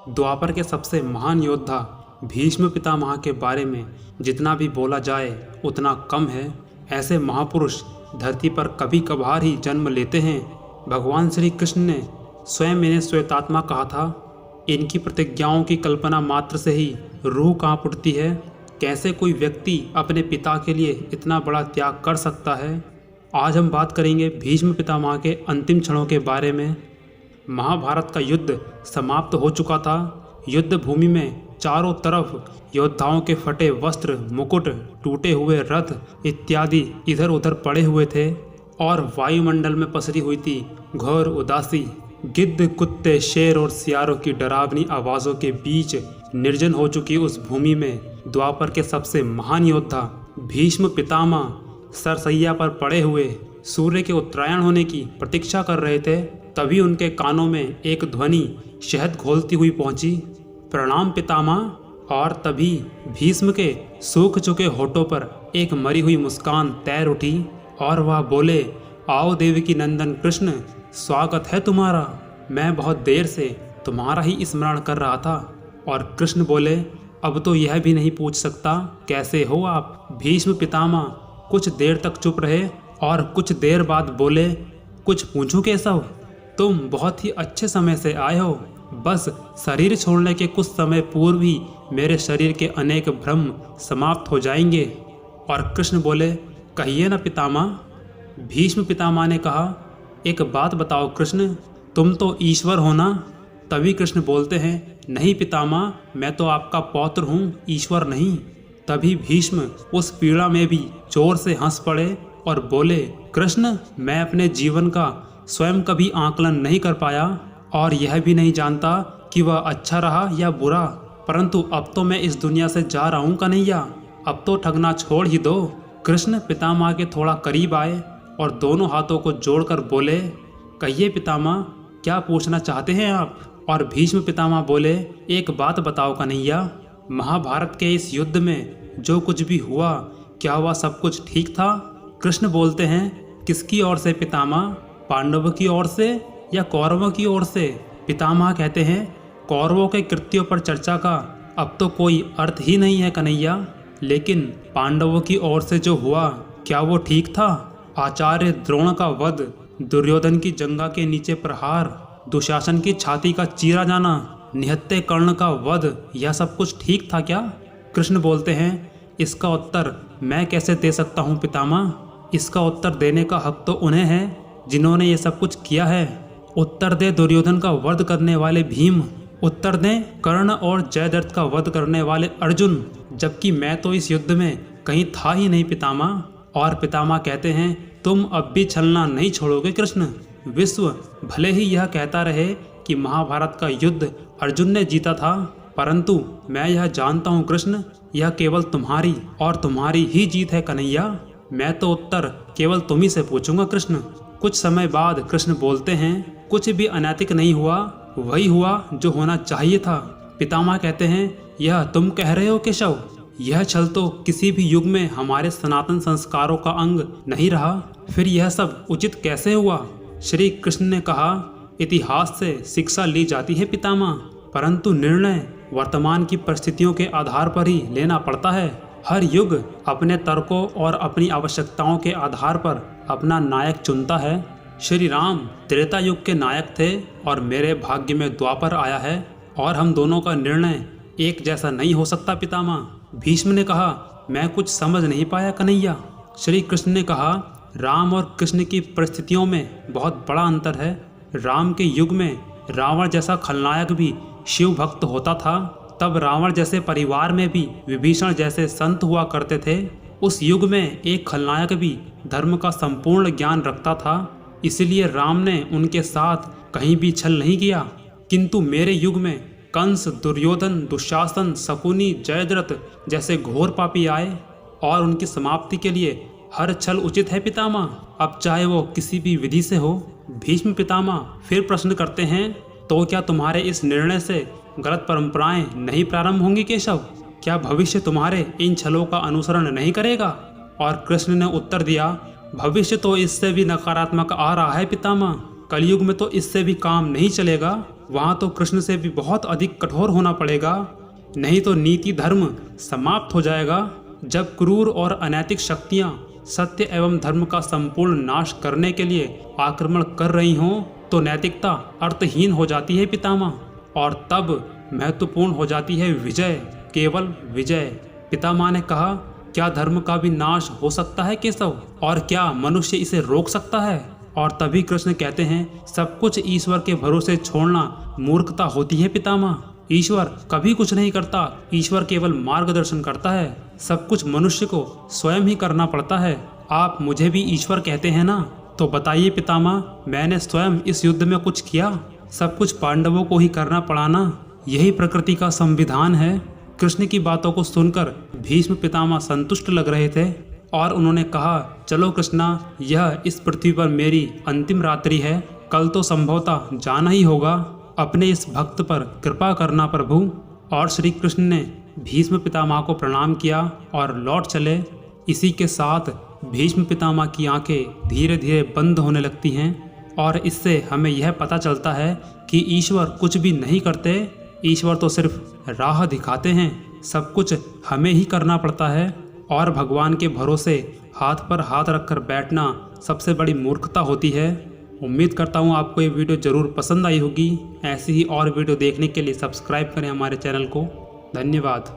द्वापर के सबसे महान योद्धा भीष्म पितामह के बारे में जितना भी बोला जाए उतना कम है। ऐसे महापुरुष धरती पर कभी कभार ही जन्म लेते हैं। भगवान श्री कृष्ण ने स्वयं इन्हें श्वेतात्मा कहा था। इनकी प्रतिज्ञाओं की कल्पना मात्र से ही रूह कांप उठती है। कैसे कोई व्यक्ति अपने पिता के लिए इतना बड़ा त्याग कर सकता है। आज हम बात करेंगे भीष्म पितामह के अंतिम क्षणों के बारे में। महाभारत का युद्ध समाप्त हो चुका था। युद्ध भूमि में चारों तरफ योद्धाओं के फटे वस्त्र, मुकुट, टूटे हुए रथ इत्यादि इधर उधर पड़े हुए थे और वायुमंडल में पसरी हुई थी घोर उदासी। गिद्ध, कुत्ते, शेर और सियारों की डरावनी आवाज़ों के बीच निर्जन हो चुकी उस भूमि में द्वापर के सबसे महान योद्धा भीष्म पितामह सरसैया पर पड़े हुए सूर्य के उत्तरायण होने की प्रतीक्षा कर रहे थे। तभी उनके कानों में एक ध्वनि शहद घोलती हुई पहुंची, प्रणाम पितामह। और तभी भीष्म के सूख चुके होठों पर एक मरी हुई मुस्कान तैर उठी और वह बोले, आओ देवकी नंदन कृष्ण, स्वागत है तुम्हारा। मैं बहुत देर से तुम्हारा ही स्मरण कर रहा था। और कृष्ण बोले, अब तो यह भी नहीं पूछ सकता कैसे हो आप। भीष्म पितामह कुछ देर तक चुप रहे और कुछ देर बाद बोले, कुछ पूछूं केशव? तुम बहुत ही अच्छे समय से आए हो। बस शरीर छोड़ने के कुछ समय पूर्व ही मेरे शरीर के अनेक भ्रम समाप्त हो जाएंगे। और कृष्ण बोले, कहिए ना पितामह। भीष्म पितामह ने कहा, एक बात बताओ कृष्ण, तुम तो ईश्वर हो ना? तभी कृष्ण बोलते हैं, नहीं पितामह, मैं तो आपका पौत्र हूँ, ईश्वर नहीं। तभी भीष्म उस पीड़ा में भी जोर से हंस पड़े और बोले, कृष्ण, मैं अपने जीवन का स्वयं कभी आकलन नहीं कर पाया और यह भी नहीं जानता कि वह अच्छा रहा या बुरा, परंतु अब तो मैं इस दुनिया से जा रहा हूँ कन्हैया, अब तो ठगना छोड़ ही दो। कृष्ण पितामह के थोड़ा करीब आए और दोनों हाथों को जोड़कर बोले, कहिए पितामह, क्या पूछना चाहते हैं आप? और भीष्म पितामह बोले, एक बात बताओ कन्हैया, महाभारत के इस युद्ध में जो कुछ भी हुआ, क्या वह सब कुछ ठीक था? कृष्ण बोलते हैं, किसकी ओर से पितामह? पांडवों की ओर से या कौरवों की ओर से? पितामह कहते हैं, कौरवों के कृत्यों पर चर्चा का अब तो कोई अर्थ ही नहीं है कन्हैया, लेकिन पांडवों की ओर से जो हुआ, क्या वो ठीक था? आचार्य द्रोण का वध, दुर्योधन की जंघा के नीचे प्रहार, दुशासन की छाती का चीरा जाना, निहत्थे कर्ण का वध, यह सब कुछ ठीक था क्या? कृष्ण बोलते हैं, इसका उत्तर मैं कैसे दे सकता हूँ पितामह? इसका उत्तर देने का हक तो उन्हें है जिन्होंने ये सब कुछ किया है। उत्तर दे दुर्योधन का वध करने वाले भीम, उत्तर दें कर्ण और जयद्रथ का वध करने वाले अर्जुन, जबकि मैं तो इस युद्ध में कहीं था ही नहीं पितामह। और पितामह कहते हैं, तुम अब भी छलना नहीं छोड़ोगे कृष्ण। विश्व भले ही यह कहता रहे कि महाभारत का युद्ध अर्जुन ने जीता था, परंतु मैं यह जानता हूँ कृष्ण, यह केवल तुम्हारी और तुम्हारी ही जीत है कन्हैया। मैं तो उत्तर केवल तुम ही से पूछूंगा कृष्ण। कुछ समय बाद कृष्ण बोलते हैं, कुछ भी अनैतिक नहीं हुआ, वही हुआ जो होना चाहिए था। पितामह कहते हैं, यह तुम कह रहे हो केशव? यह छल तो किसी भी युग में हमारे सनातन संस्कारों का अंग नहीं रहा, फिर यह सब उचित कैसे हुआ? श्री कृष्ण ने कहा, इतिहास से शिक्षा ली जाती है पितामह, परंतु निर्णय वर्तमान की परिस्थितियों के आधार पर ही लेना पड़ता है। हर युग अपने तर्कों और अपनी आवश्यकताओं के आधार पर अपना नायक चुनता है। श्री राम त्रेता युग के नायक थे और मेरे भाग्य में द्वापर आया है और हम दोनों का निर्णय एक जैसा नहीं हो सकता पितामह। भीष्म ने कहा, मैं कुछ समझ नहीं पाया कन्हैया। श्री कृष्ण ने कहा, राम और कृष्ण की परिस्थितियों में बहुत बड़ा अंतर है। राम के युग में रावण जैसा खलनायक भी शिव भक्त होता था, तब रावण जैसे परिवार में भी विभीषण जैसे संत हुआ करते थे। उस युग में एक खलनायक भी धर्म का संपूर्ण ज्ञान रखता था, इसलिए राम ने उनके साथ कहीं भी छल नहीं किया। किंतु मेरे युग में कंस, दुर्योधन, दुशासन, शकुनी, जयद्रथ जैसे घोर पापी आए और उनकी समाप्ति के लिए हर छल उचित है पितामह, अब चाहे वो किसी भी विधि से हो। भीष्म पितामह फिर प्रश्न करते हैं, तो क्या तुम्हारे इस निर्णय से गलत परंपराएं नहीं प्रारंभ होंगी केशव? क्या भविष्य तुम्हारे इन छलों का अनुसरण नहीं करेगा? और कृष्ण ने उत्तर दिया, भविष्य तो इससे भी नकारात्मक आ रहा है पितामह। कलयुग में तो इससे भी काम नहीं चलेगा। वहाँ तो कृष्ण से भी बहुत अधिक कठोर होना पड़ेगा, नहीं तो नीति धर्म समाप्त हो जाएगा। जब क्रूर और अनैतिक शक्तियाँ सत्य एवं धर्म का संपूर्ण नाश करने के लिए आक्रमण कर रही हों तो नैतिकता अर्थहीन हो जाती है पितामह, और तब महत्वपूर्ण हो जाती है विजय, केवल विजय। पितामह ने कहा, क्या धर्म का भी नाश हो सकता है केशव, और क्या मनुष्य इसे रोक सकता है? और तभी कृष्ण कहते हैं, सब कुछ ईश्वर के भरोसे छोड़ना मूर्खता होती है पितामह। ईश्वर कभी कुछ नहीं करता, ईश्वर केवल मार्गदर्शन करता है। सब कुछ मनुष्य को स्वयं ही करना पड़ता है। आप मुझे भी ईश्वर कहते हैं ना, तो बताइए पितामह, मैंने स्वयं इस युद्ध में कुछ किया? सब कुछ पांडवों को ही करना पड़ा ना, यही प्रकृति का संविधान है। कृष्ण की बातों को सुनकर भीष्म पितामह संतुष्ट लग रहे थे और उन्होंने कहा, चलो कृष्णा, यह इस पृथ्वी पर मेरी अंतिम रात्रि है, कल तो संभवतः जाना ही होगा। अपने इस भक्त पर कृपा करना प्रभु। और श्री कृष्ण ने भीष्म पितामह को प्रणाम किया और लौट चले। इसी के साथ भीष्म पितामह की आंखें धीरे धीरे बंद होने लगती हैं और इससे हमें यह पता चलता है कि ईश्वर कुछ भी नहीं करते, ईश्वर तो सिर्फ राह दिखाते हैं। सब कुछ हमें ही करना पड़ता है और भगवान के भरोसे हाथ पर हाथ रखकर बैठना सबसे बड़ी मूर्खता होती है। उम्मीद करता हूँ आपको ये वीडियो ज़रूर पसंद आई होगी। ऐसी ही और वीडियो देखने के लिए सब्सक्राइब करें हमारे चैनल को। धन्यवाद।